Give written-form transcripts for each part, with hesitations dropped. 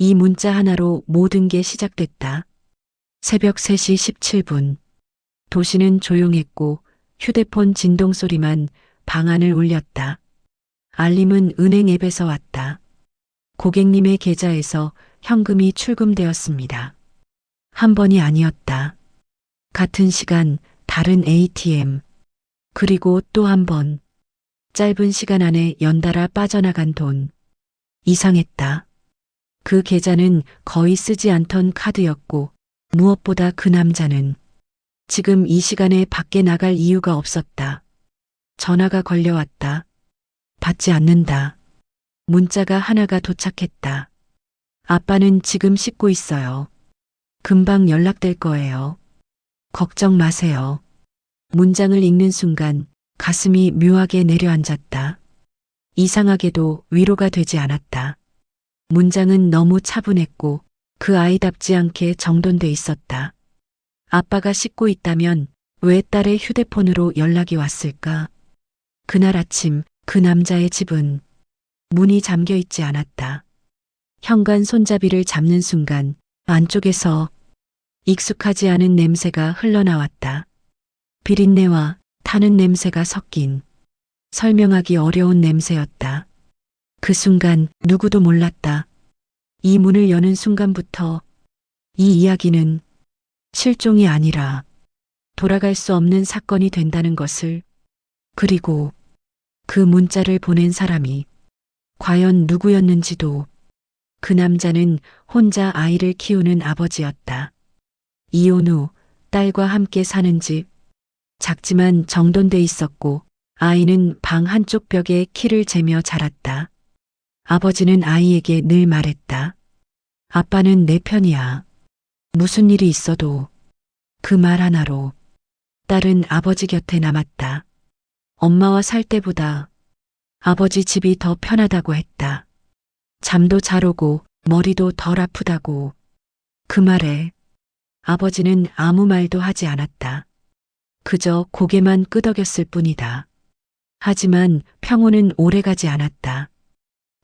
이 문자 하나로 모든 게 시작됐다. 새벽 3시 17분. 도시는 조용했고 휴대폰 진동 소리만 방 안을 울렸다. 알림은 은행 앱에서 왔다. 고객님의 계좌에서 현금이 출금되었습니다. 한 번이 아니었다. 같은 시간 다른 ATM. 그리고 또 한 번. 짧은 시간 안에 연달아 빠져나간 돈. 이상했다. 그 계좌는 거의 쓰지 않던 카드였고 무엇보다 그 남자는 지금 이 시간에 밖에 나갈 이유가 없었다. 전화가 걸려왔다. 받지 않는다. 문자가 하나가 도착했다. 아빠는 지금 씻고 있어요. 금방 연락될 거예요. 걱정 마세요. 문장을 읽는 순간 가슴이 묘하게 내려앉았다. 이상하게도 위로가 되지 않았다. 문장은 너무 차분했고 그 아이답지 않게 정돈돼 있었다. 아빠가 씻고 있다면 왜 딸의 휴대폰으로 연락이 왔을까? 그날 아침 그 남자의 집은 문이 잠겨 있지 않았다. 현관 손잡이를 잡는 순간 안쪽에서 익숙하지 않은 냄새가 흘러나왔다. 비린내와 타는 냄새가 섞인 설명하기 어려운 냄새였다. 그 순간 누구도 몰랐다. 이 문을 여는 순간부터 이 이야기는 실종이 아니라 돌아갈 수 없는 사건이 된다는 것을, 그리고 그 문자를 보낸 사람이 과연 누구였는지도. 그 남자는 혼자 아이를 키우는 아버지였다. 이혼 후 딸과 함께 사는 집, 작지만 정돈돼 있었고 아이는 방 한쪽 벽에 키를 재며 자랐다. 아버지는 아이에게 늘 말했다. 아빠는 내 편이야. 무슨 일이 있어도. 그 말 하나로 딸은 아버지 곁에 남았다. 엄마와 살 때보다 아버지 집이 더 편하다고 했다. 잠도 잘 오고 머리도 덜 아프다고. 그 말에 아버지는 아무 말도 하지 않았다. 그저 고개만 끄덕였을 뿐이다. 하지만 평온은 오래가지 않았다.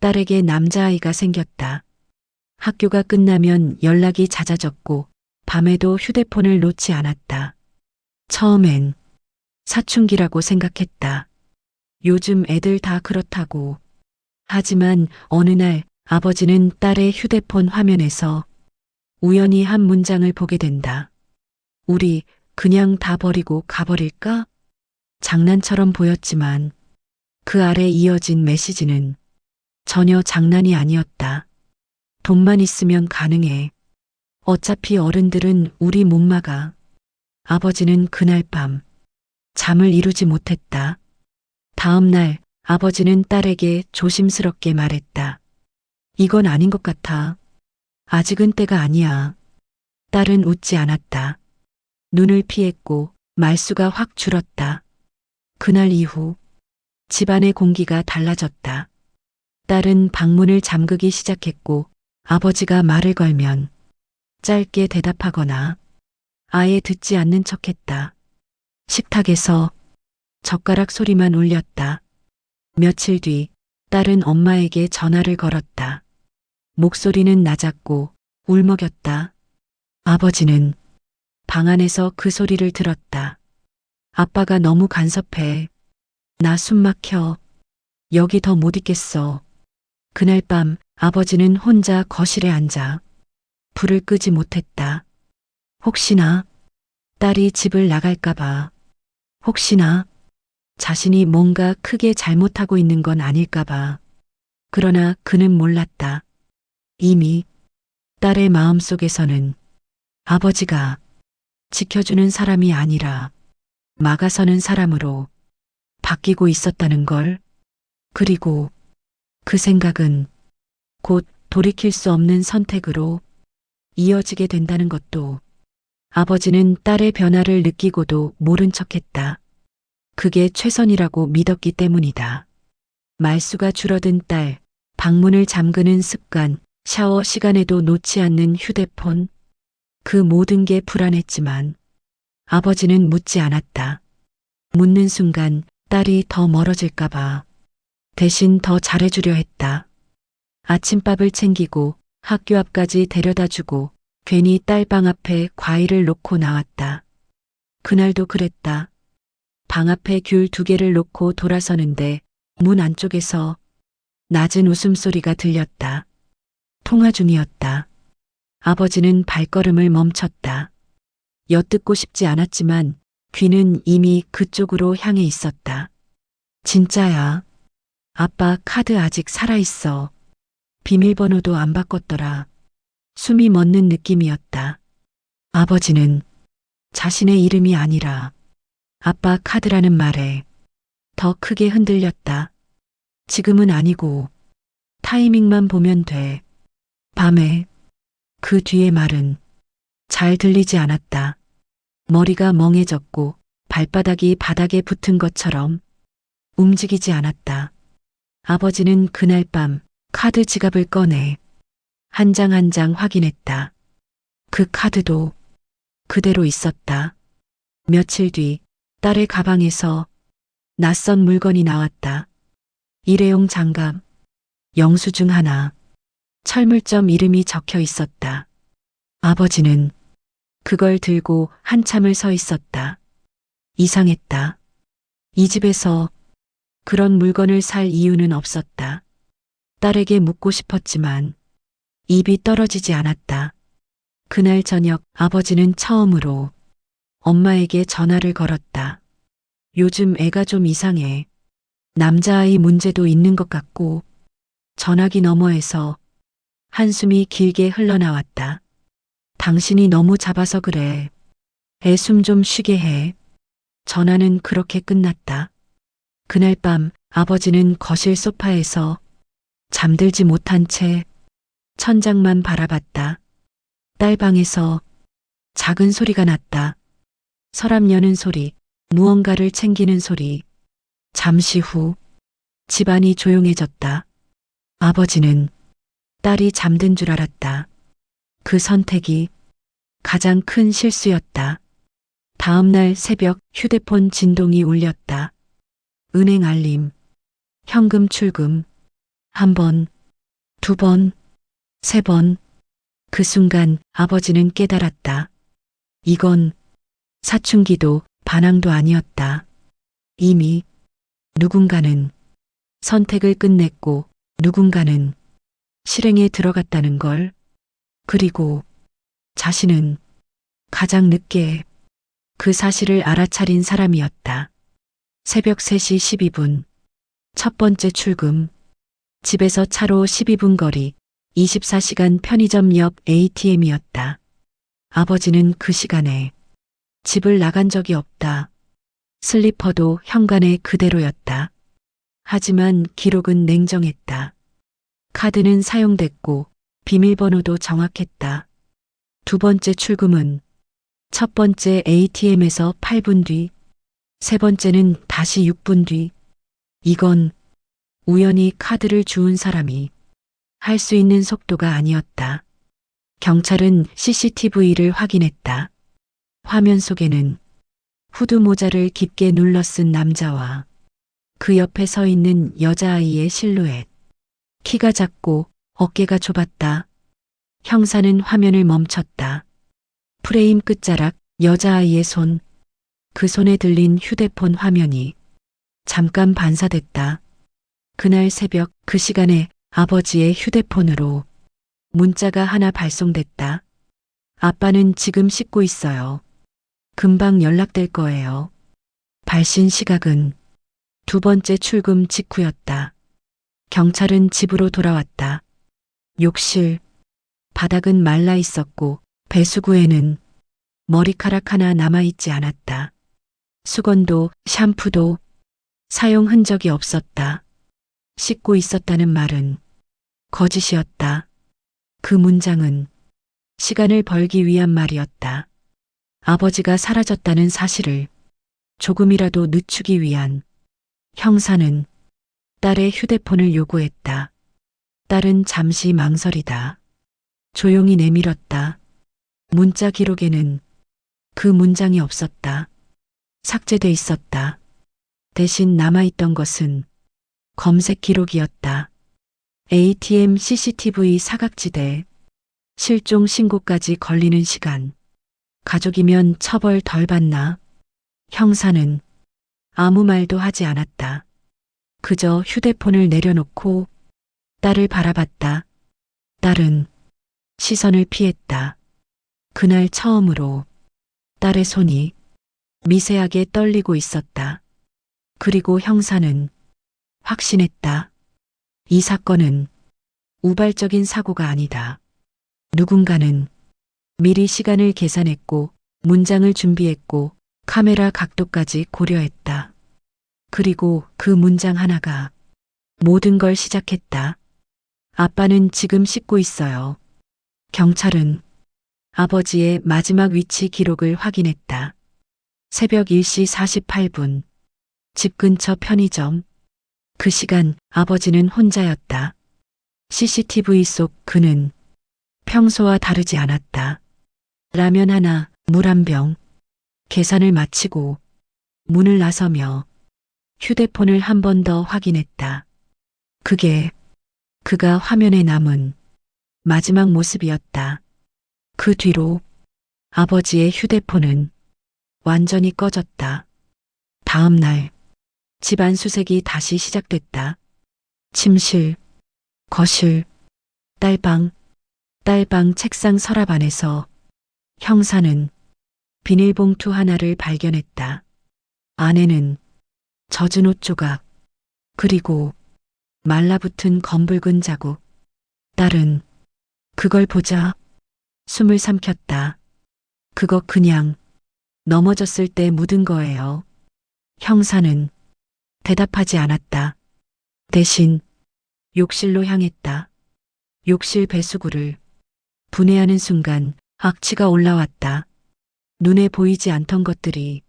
딸에게 남자아이가 생겼다. 학교가 끝나면 연락이 잦아졌고 밤에도 휴대폰을 놓지 않았다. 처음엔 사춘기라고 생각했다. 요즘 애들 다 그렇다고. 하지만 어느 날 아버지는 딸의 휴대폰 화면에서 우연히 한 문장을 보게 된다. 우리 그냥 다 버리고 가버릴까? 장난처럼 보였지만 그 아래 이어진 메시지는 전혀 장난이 아니었다. 돈만 있으면 가능해. 어차피 어른들은 우리 못 막아. 아버지는 그날 밤 잠을 이루지 못했다. 다음 날 아버지는 딸에게 조심스럽게 말했다. 이건 아닌 것 같아. 아직은 때가 아니야. 딸은 웃지 않았다. 눈을 피했고 말수가 확 줄었다. 그날 이후 집안의 공기가 달라졌다. 딸은 방문을 잠그기 시작했고 아버지가 말을 걸면 짧게 대답하거나 아예 듣지 않는 척했다. 식탁에서 젓가락 소리만 울렸다. 며칠 뒤 딸은 엄마에게 전화를 걸었다. 목소리는 낮았고 울먹였다. 아버지는 방 안에서 그 소리를 들었다. 아빠가 너무 간섭해. 나 숨 막혀. 여기 더 못 있겠어. 그날 밤 아버지는 혼자 거실에 앉아 불을 끄지 못했다. 혹시나 딸이 집을 나갈까봐. 혹시나 자신이 뭔가 크게 잘못하고 있는 건 아닐까봐. 그러나 그는 몰랐다. 이미 딸의 마음속에서는 아버지가 지켜주는 사람이 아니라 막아서는 사람으로 바뀌고 있었다는 걸. 그리고 그 생각은 곧 돌이킬 수 없는 선택으로 이어지게 된다는 것도. 아버지는 딸의 변화를 느끼고도 모른 척했다. 그게 최선이라고 믿었기 때문이다. 말수가 줄어든 딸, 방문을 잠그는 습관, 샤워 시간에도 놓지 않는 휴대폰. 그 모든 게 불안했지만 아버지는 묻지 않았다. 묻는 순간 딸이 더 멀어질까봐. 대신 더 잘해주려 했다. 아침밥을 챙기고 학교 앞까지 데려다주고 괜히 딸 방 앞에 과일을 놓고 나왔다. 그날도 그랬다. 방 앞에 귤 2개를 놓고 돌아서는데 문 안쪽에서 낮은 웃음소리가 들렸다. 통화 중이었다. 아버지는 발걸음을 멈췄다. 엿듣고 싶지 않았지만 귀는 이미 그쪽으로 향해 있었다. 진짜야. 아빠 카드 아직 살아있어. 비밀번호도 안 바꿨더라. 숨이 멎는 느낌이었다. 아버지는 자신의 이름이 아니라 아빠 카드라는 말에 더 크게 흔들렸다. 지금은 아니고 타이밍만 보면 돼. 밤에 그 뒤의 말은 잘 들리지 않았다. 머리가 멍해졌고 발바닥이 바닥에 붙은 것처럼 움직이지 않았다. 아버지는 그날 밤 카드 지갑을 꺼내 한 장 한 장 확인했다. 그 카드도 그대로 있었다. 며칠 뒤 딸의 가방에서 낯선 물건이 나왔다. 일회용 장갑, 영수증 하나, 철물점 이름이 적혀 있었다. 아버지는 그걸 들고 한참을 서 있었다. 이상했다. 이 집에서 그런 물건을 살 이유는 없었다. 딸에게 묻고 싶었지만 입이 떨어지지 않았다. 그날 저녁 아버지는 처음으로 엄마에게 전화를 걸었다. 요즘 애가 좀 이상해. 남자아이 문제도 있는 것 같고 전화기 너머에서 한숨이 길게 흘러나왔다. 당신이 너무 잡아서 그래. 애 숨 좀 쉬게 해. 전화는 그렇게 끝났다. 그날 밤 아버지는 거실 소파에서 잠들지 못한 채 천장만 바라봤다. 딸 방에서 작은 소리가 났다. 서랍 여는 소리, 무언가를 챙기는 소리. 잠시 후 집안이 조용해졌다. 아버지는 딸이 잠든 줄 알았다. 그 선택이 가장 큰 실수였다. 다음 날 새벽 휴대폰 진동이 울렸다. 은행 알림, 현금 출금. 1번, 2번, 3번. 그 순간 아버지는 깨달았다. 이건 사춘기도 반항도 아니었다. 이미 누군가는 선택을 끝냈고 누군가는 실행에 들어갔다는 걸. 그리고 자신은 가장 늦게 그 사실을 알아차린 사람이었다. 새벽 3시 12분. 첫 번째 출금. 집에서 차로 12분 거리, 24시간 편의점 옆 ATM이었다. 아버지는 그 시간에 집을 나간 적이 없다. 슬리퍼도 현관에 그대로였다. 하지만 기록은 냉정했다. 카드는 사용됐고 비밀번호도 정확했다. 2번째 출금은 첫 번째 ATM에서 8분 뒤, 세 번째는 다시 6분 뒤. 이건 우연히 카드를 주운 사람이 할 수 있는 속도가 아니었다. 경찰은 CCTV를 확인했다. 화면 속에는 후드 모자를 깊게 눌러 쓴 남자와 그 옆에 서 있는 여자아이의 실루엣. 키가 작고 어깨가 좁았다. 형사는 화면을 멈췄다. 프레임 끝자락 여자아이의 손. 그 손에 들린 휴대폰 화면이 잠깐 반사됐다. 그날 새벽 그 시간에 아버지의 휴대폰으로 문자가 하나 발송됐다. 아빠는 지금 씻고 있어요. 금방 연락될 거예요. 발신 시각은 2번째 출금 직후였다. 경찰은 집으로 돌아왔다. 욕실, 바닥은 말라 있었고 배수구에는 머리카락 하나 남아있지 않았다. 수건도 샴푸도 사용 흔적이 없었다. 씻고 있었다는 말은 거짓이었다. 그 문장은 시간을 벌기 위한 말이었다. 아버지가 사라졌다는 사실을 조금이라도 늦추기 위한. 형사는 딸의 휴대폰을 요구했다. 딸은 잠시 망설이다. 조용히 내밀었다. 문자 기록에는 그 문장이 없었다. 삭제돼 있었다. 대신 남아있던 것은 검색 기록이었다. ATM CCTV 사각지대, 실종 신고까지 걸리는 시간. 가족이면 처벌 덜 받나? 형사는 아무 말도 하지 않았다. 그저 휴대폰을 내려놓고 딸을 바라봤다. 딸은 시선을 피했다. 그날 처음으로 딸의 손이 미세하게 떨리고 있었다. 그리고 형사는 확신했다. 이 사건은 우발적인 사고가 아니다. 누군가는 미리 시간을 계산했고 문장을 준비했고 카메라 각도까지 고려했다. 그리고 그 문장 하나가 모든 걸 시작했다. 아빠는 지금 씻고 있어요. 경찰은 아버지의 마지막 위치 기록을 확인했다. 새벽 1시 48분. 집 근처 편의점. 그 시간 아버지는 혼자였다. CCTV 속 그는 평소와 다르지 않았다. 라면 하나, 물 한 병. 계산을 마치고 문을 나서며 휴대폰을 한 번 더 확인했다. 그게 그가 화면에 남은 마지막 모습이었다. 그 뒤로 아버지의 휴대폰은 완전히 꺼졌다. 다음 날 집안 수색이 다시 시작됐다. 침실, 거실, 딸방 책상 서랍 안에서 형사는 비닐봉투 하나를 발견했다. 안에는 젖은 옷 조각, 그리고 말라붙은 검붉은 자국. 딸은 그걸 보자 숨을 삼켰다. 그거 그냥 넘어졌을 때 묻은 거예요. 형사는 대답하지 않았다. 대신 욕실로 향했다. 욕실 배수구를 분해하는 순간 악취가 올라왔다. 눈에 보이지 않던 것들이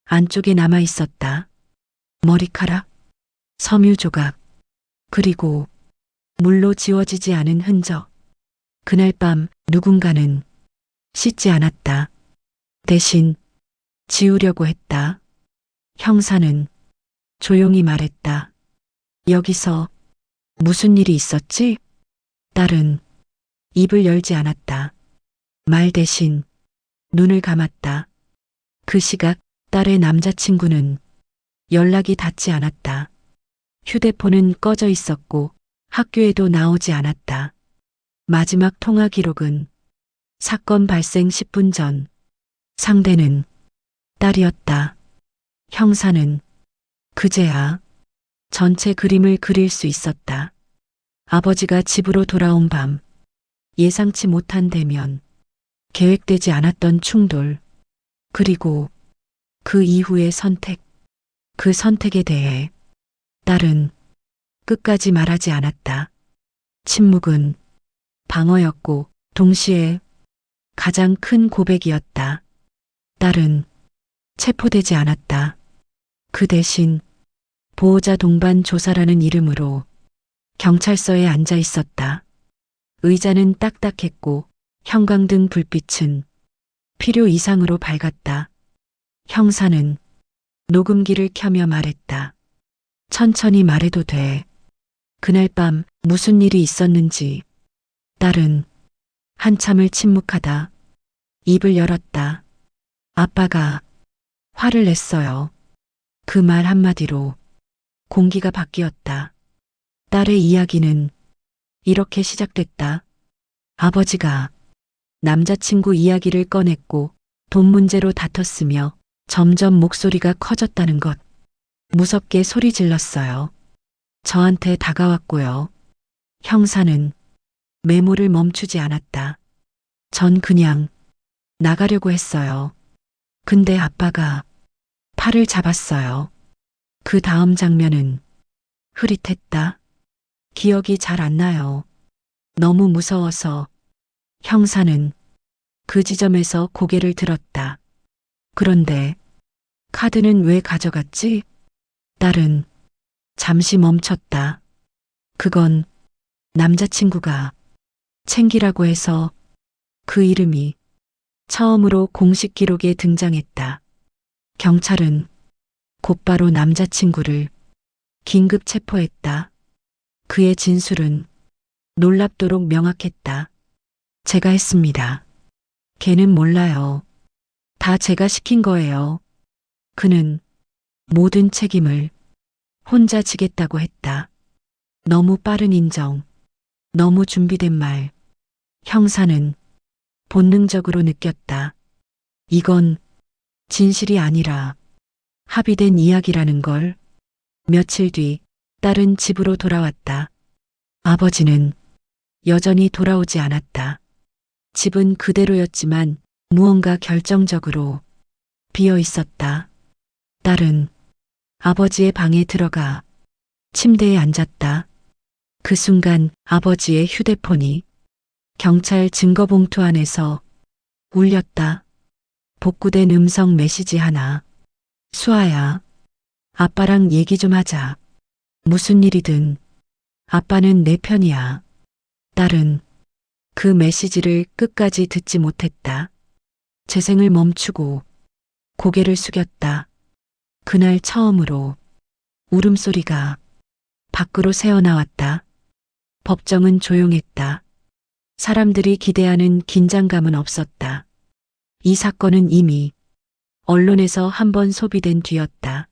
안쪽에 남아 있었다. 머리카락, 섬유 조각, 그리고 물로 지워지지 않은 흔적. 그날 밤 누군가는 씻지 않았다. 대신 지우려고 했다. 형사는 조용히 말했다. 여기서 무슨 일이 있었지? 딸은 입을 열지 않았다. 말 대신 눈을 감았다. 그 시각 딸의 남자친구는 연락이 닿지 않았다. 휴대폰은 꺼져 있었고 학교에도 나오지 않았다. 마지막 통화 기록은 사건 발생 10분 전. 상대는 딸이었다. 형사는 그제야 전체 그림을 그릴 수 있었다. 아버지가 집으로 돌아온 밤, 예상치 못한 대면, 계획되지 않았던 충돌, 그리고 그 이후의 선택, 그 선택에 대해 딸은 끝까지 말하지 않았다. 침묵은 방어였고 동시에 가장 큰 고백이었다. 딸은 체포되지 않았다. 그 대신 보호자 동반 조사라는 이름으로 경찰서에 앉아 있었다. 의자는 딱딱했고 형광등 불빛은 필요 이상으로 밝았다. 형사는 녹음기를 켜며 말했다. 천천히 말해도 돼. 그날 밤 무슨 일이 있었는지. 딸은 한참을 침묵하다 입을 열었다. 아빠가 화를 냈어요. 그 말 한마디로 공기가 바뀌었다. 딸의 이야기는 이렇게 시작됐다. 아버지가 남자친구 이야기를 꺼냈고 돈 문제로 다퉜으며 점점 목소리가 커졌다는 것. 무섭게 소리 질렀어요. 저한테 다가왔고요. 형사는 메모를 멈추지 않았다. 전 그냥 나가려고 했어요. 근데 아빠가 팔을 잡았어요. 그 다음 장면은 흐릿했다. 기억이 잘 안 나요. 너무 무서워서. 형사는 그 지점에서 고개를 들었다. 그런데 카드는 왜 가져갔지? 딸은 잠시 멈췄다. 그건 남자친구가 챙기라고 해서. 그 이름이 처음으로 공식 기록에 등장했다. 경찰은 곧바로 남자친구를 긴급 체포했다. 그의 진술은 놀랍도록 명확했다. 제가 했습니다. 걔는 몰라요. 다 제가 시킨 거예요. 그는 모든 책임을 혼자 지겠다고 했다. 너무 빠른 인정, 너무 준비된 말. 형사는 본능적으로 느꼈다. 이건 진실이 아니라 합의된 이야기라는 걸. 며칠 뒤 딸은 집으로 돌아왔다. 아버지는 여전히 돌아오지 않았다. 집은 그대로였지만 무언가 결정적으로 비어 있었다. 딸은 아버지의 방에 들어가 침대에 앉았다. 그 순간 아버지의 휴대폰이 경찰 증거봉투 안에서 울렸다. 복구된 음성 메시지 하나. 수아야, 아빠랑 얘기 좀 하자. 무슨 일이든 아빠는 내 편이야. 딸은 그 메시지를 끝까지 듣지 못했다. 재생을 멈추고 고개를 숙였다. 그날 처음으로 울음소리가 밖으로 새어나왔다. 법정은 조용했다. 사람들이 기대하는 긴장감은 없었다. 이 사건은 이미 언론에서 한 번 소비된 뒤였다.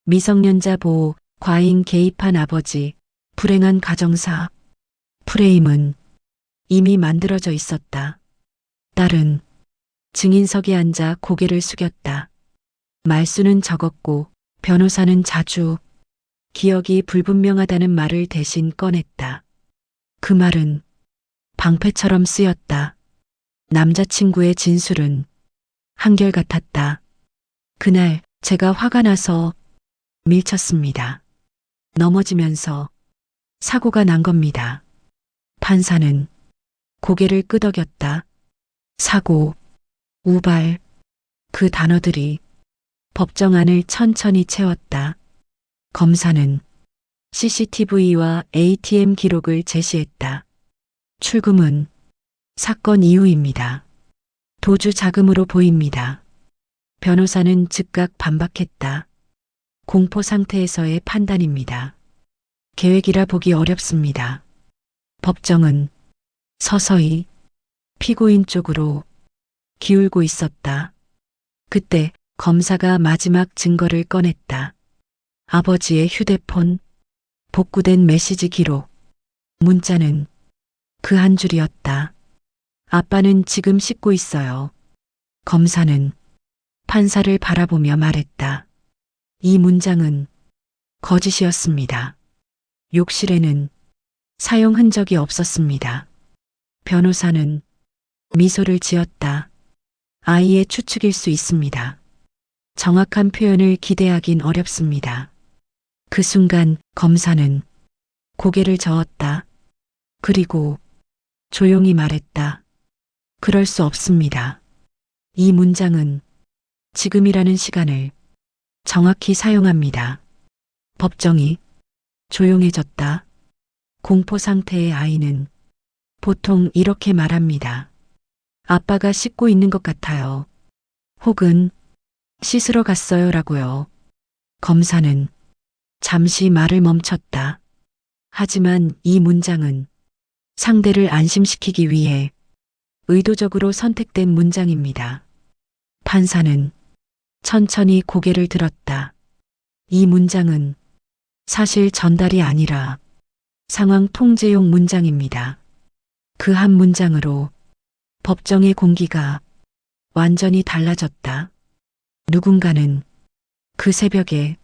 미성년자 보호, 과잉 개입한 아버지, 불행한 가정사. 프레임은 이미 만들어져 있었다. 딸은 증인석에 앉아 고개를 숙였다. 말수는 적었고 변호사는 자주 기억이 불분명하다는 말을 대신 꺼냈다. 그 말은 방패처럼 쓰였다. 남자친구의 진술은 한결같았다. 그날 제가 화가 나서 밀쳤습니다. 넘어지면서 사고가 난 겁니다. 판사는 고개를 끄덕였다. 사고, 우발, 그 단어들이 법정 안을 천천히 채웠다. 검사는 CCTV와 ATM 기록을 제시했다. 출금은 사건 이후입니다. 도주 자금으로 보입니다. 변호사는 즉각 반박했다. 공포 상태에서의 판단입니다. 계획이라 보기 어렵습니다. 법정은 서서히 피고인 쪽으로 기울고 있었다. 그때 검사가 마지막 증거를 꺼냈다. 아버지의 휴대폰, 복구된 메시지 기록. 문자는 그 한 줄이었다. 아빠는 지금 씻고 있어요. 검사는 판사를 바라보며 말했다. 이 문장은 거짓이었습니다. 욕실에는 사용 흔적이 없었습니다. 변호사는 미소를 지었다. 아이의 추측일 수 있습니다. 정확한 표현을 기대하긴 어렵습니다. 그 순간 검사는 고개를 저었다. 그리고 조용히 말했다. 그럴 수 없습니다. 이 문장은 지금이라는 시간을 정확히 사용합니다. 법정이 조용해졌다. 공포 상태의 아이는 보통 이렇게 말합니다. 아빠가 씻고 있는 것 같아요. 혹은 씻으러 갔어요 라고요. 검사는 잠시 말을 멈췄다. 하지만 이 문장은 상대를 안심시키기 위해 의도적으로 선택된 문장입니다. 판사는 천천히 고개를 들었다. 이 문장은 사실 전달이 아니라 상황 통제용 문장입니다. 그 한 문장으로 법정의 공기가 완전히 달라졌다. 누군가는 그 새벽에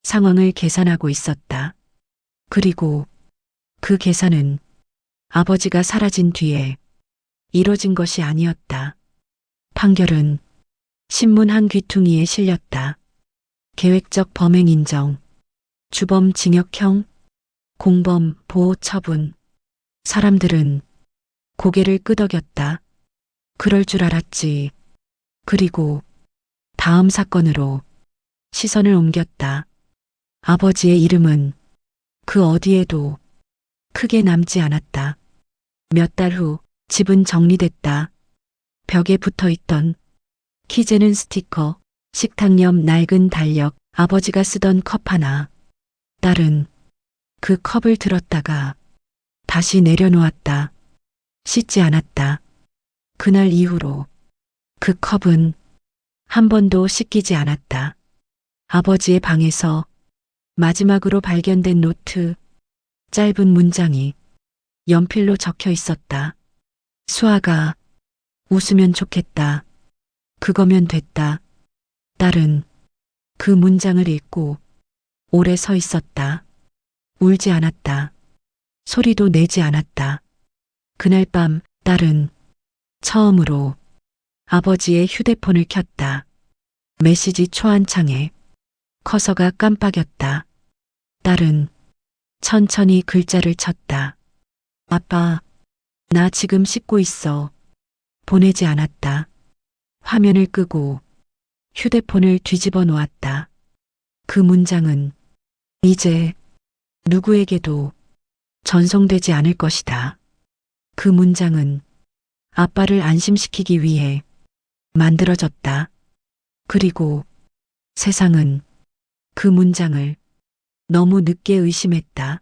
상황을 계산하고 있었다. 그리고 그 계산은 아버지가 사라진 뒤에 이뤄진 것이 아니었다. 판결은 신문 한 귀퉁이에 실렸다. 계획적 범행 인정, 주범 징역형, 공범 보호 처분. 사람들은 고개를 끄덕였다. 그럴 줄 알았지. 그리고 다음 사건으로 시선을 옮겼다. 아버지의 이름은 그 어디에도 크게 남지 않았다. 몇 달 후 집은 정리됐다. 벽에 붙어 있던 키 재는 스티커, 식탁 옆 낡은 달력, 아버지가 쓰던 컵 하나. 딸은 그 컵을 들었다가 다시 내려놓았다. 씻지 않았다. 그날 이후로 그 컵은 한 번도 씻기지 않았다. 아버지의 방에서 마지막으로 발견된 노트, 짧은 문장이 연필로 적혀 있었다. 수아가 웃으면 좋겠다. 그거면 됐다. 딸은 그 문장을 읽고 오래 서 있었다. 울지 않았다. 소리도 내지 않았다. 그날 밤 딸은 처음으로 아버지의 휴대폰을 켰다. 메시지 초안창에 커서가 깜빡였다. 딸은 천천히 글자를 쳤다. 아빠, 나 지금 씻고 있어. 보내지 않았다. 화면을 끄고 휴대폰을 뒤집어 놓았다. 그 문장은 이제 누구에게도 전송되지 않을 것이다. 그 문장은 아빠를 안심시키기 위해 만들어졌다. 그리고 세상은 그 문장을 너무 늦게 의심했다.